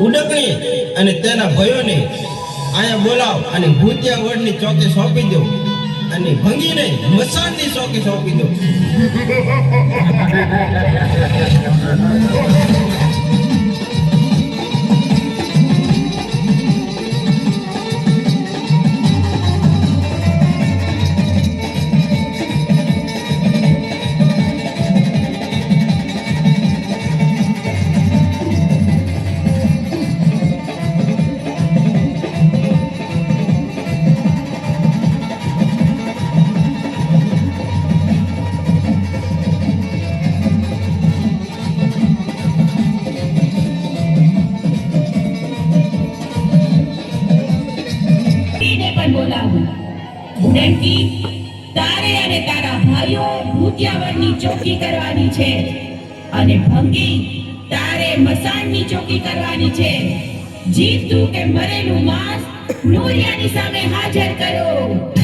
ઉડકણી અને તેના ભયોને આયા બોલાવ અને ભૂતિયા વડની ચોકે સોંપી દો અને ભંગીને મસાણની ચોકે સોંપી દો. ઉડનકી તારે અને તારા ભાઈઓ ભૂતિયાવળની ચોકી કરવાની છે અને ભંગી તારે મસાણની ચોકી કરવાની છે. જીવતું કે મરેલું માંસ નૂરિયાની સામે હાજર કરો.